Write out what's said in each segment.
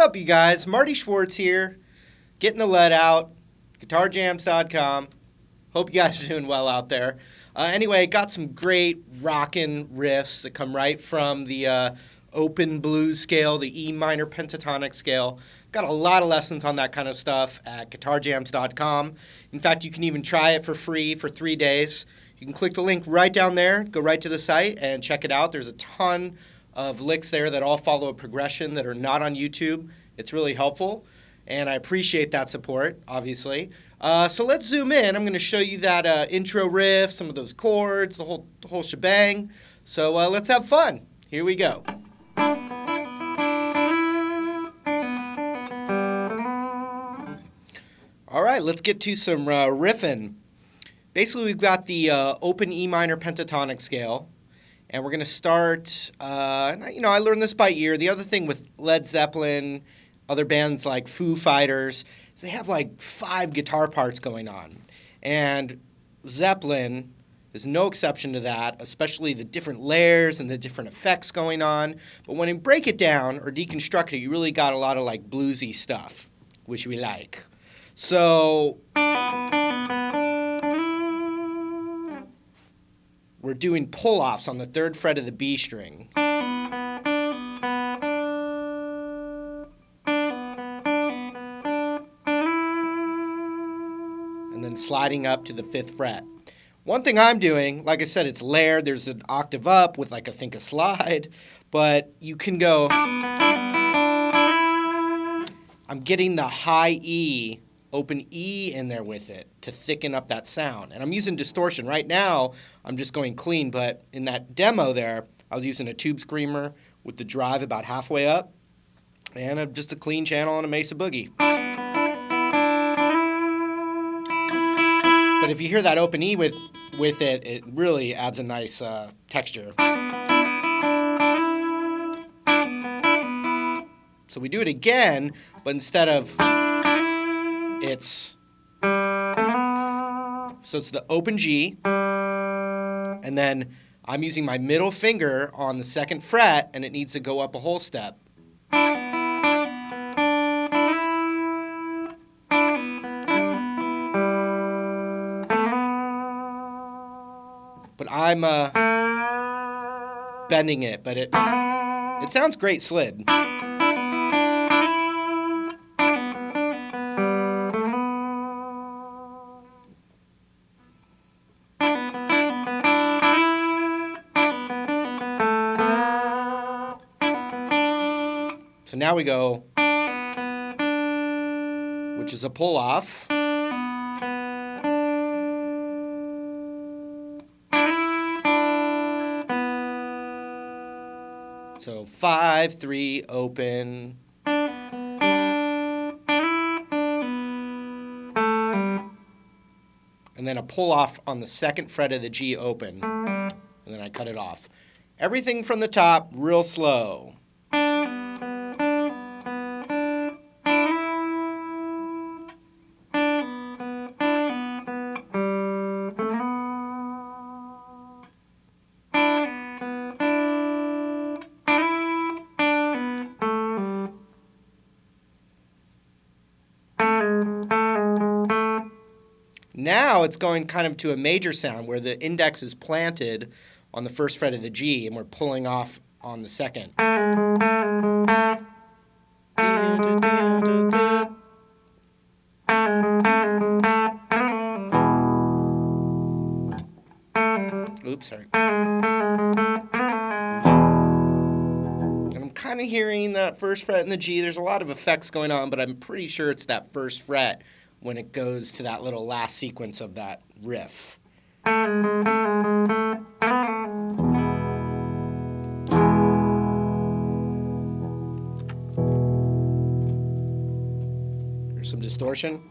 up, you guys? Marty Schwartz here, getting the lead out, guitarjams.com. Hope you guys are doing well out there. Anyway, got some great rockin' riffs that come right from the open blues scale, the E minor pentatonic scale. Got a lot of lessons on that kind of stuff at guitarjams.com. In fact, you can even try it for free for 3 days. You can click the link right down there, go right to the site, and check it out. There's a ton of licks there that all follow a progression that are not on YouTube. It's really helpful, and I appreciate that support, obviously. So let's zoom in. I'm going to show you that intro riff, some of those chords, the whole shebang. So let's have fun. Here we go. All right, let's get to some riffing. Basically, we've got the open E minor pentatonic scale, and we're going to start, I learned this by ear. The other thing with Led Zeppelin, other bands like Foo Fighters, is they have like 5 guitar parts going on. And Zeppelin is no exception to that, especially the different layers and the different effects going on. But when you break it down or deconstruct it, you really got a lot of like bluesy stuff, which we like. So we're doing pull-offs on the 3rd fret of the B string. And then sliding up to the 5th fret. One thing I'm doing, like I said, it's layered. There's an octave up with like, I think, a slide. But you can go, I'm getting the high E, open E in there with it to thicken up that sound. And I'm using distortion. Right now, I'm just going clean, but in that demo there, I was using a tube screamer with the drive about halfway up and just a clean channel on a Mesa Boogie. But if you hear that open E with it, it really adds a nice texture. So we do it again, but instead of it's the open G, and then I'm using my middle finger on the 2nd fret, and it needs to go up a whole step. But I'm bending it, but it sounds great slid. So now we go, which is a pull-off. So 5, 3, open. And then a pull-off on the 2nd fret of the G open. And then I cut it off. Everything from the top, real slow. Now it's going kind of to a major sound where the index is planted on the 1st fret of the G and we're pulling off on the 2nd. Oops, sorry. And I'm kind of hearing that 1st fret in the G. There's a lot of effects going on, but I'm pretty sure it's that 1st fret when it goes to that little last sequence of that riff. Here's some distortion.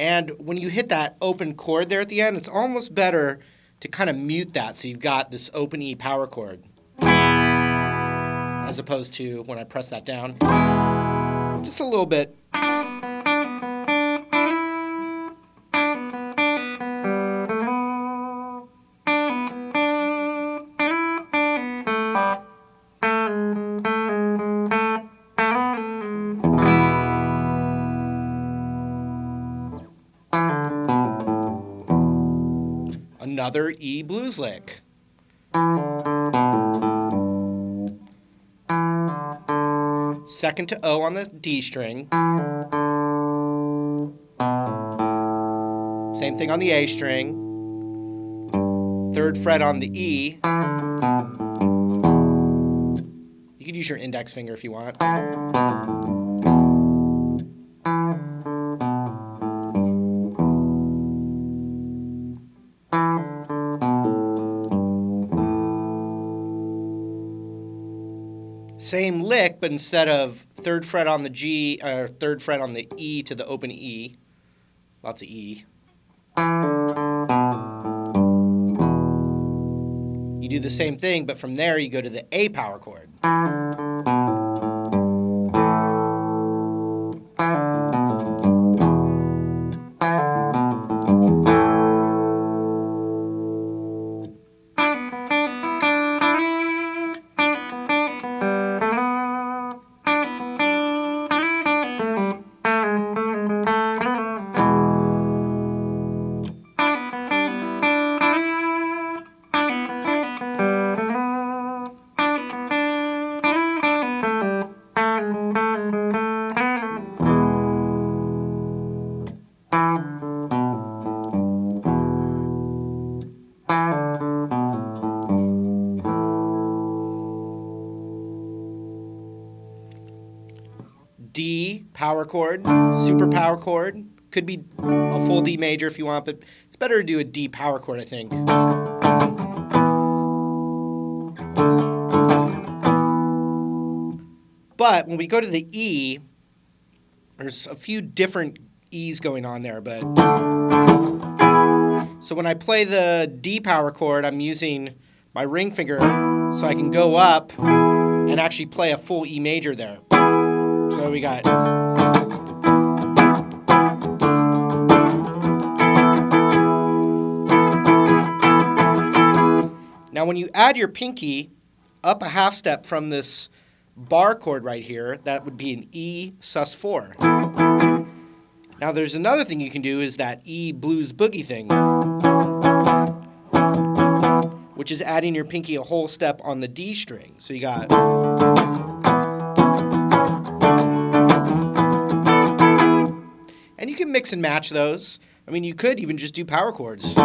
And when you hit that open chord there at the end, it's almost better to kind of mute that so you've got this open E power chord, as opposed to when I press that down. Just a little bit. Another E blues lick. Second to O on the D string. Same thing on the A string. Third fret on the E. You could use your index finger if you want. Same lick, but instead of third fret on the G, or third fret on the E to the open E, lots of E. You do the same thing, but from there you go to the A power chord. D power chord, super power chord. Could be a full D major if you want, but it's better to do a D power chord, I think. But when we go to the E, there's a few different E's going on there. But so when I play the D power chord, I'm using my ring finger so I can go up and actually play a full E major there. So we got now when you add your pinky up a half step from this bar chord right here, that would be an E sus4. Now there's another thing you can do is that E blues boogie thing, which is adding your pinky a whole step on the D string. So you got and you can mix and match those. I mean, you could even just do power chords.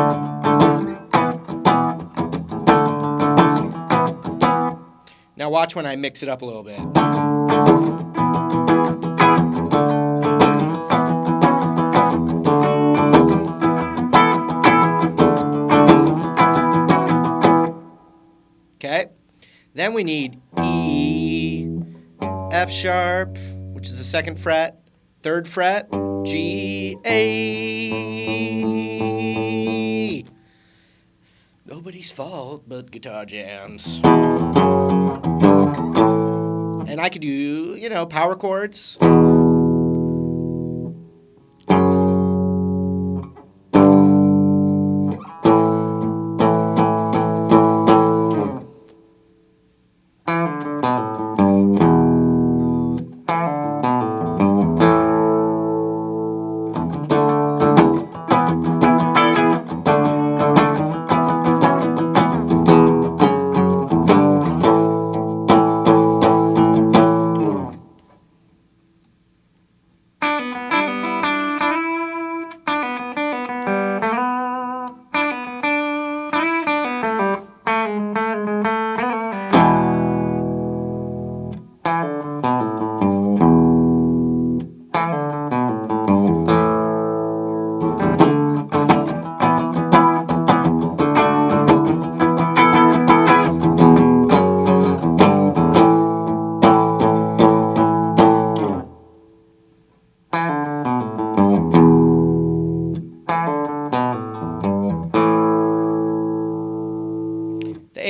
Now watch when I mix it up a little bit. Okay. Then we need E, F sharp, which is the second fret, third fret, G, A. Nobody's fault but guitar jams. And I could do, power chords.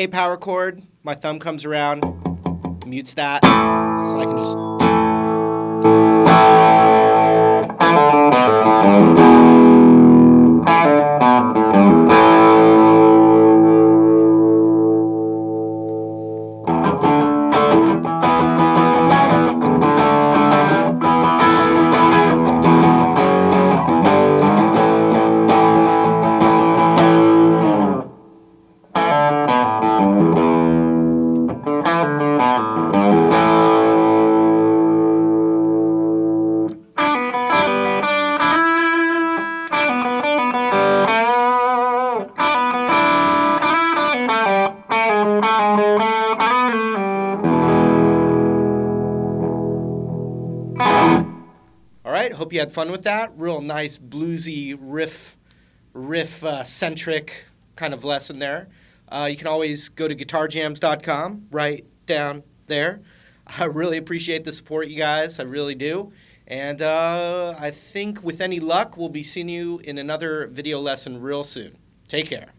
A power chord, my thumb comes around, mutes that, so I can just... All right, hope you had fun with that. Real nice bluesy riff-centric kind of lesson there. You can always go to guitarjams.com, right down there. I really appreciate the support, you guys. I really do. And I think with any luck, we'll be seeing you in another video lesson real soon. Take care.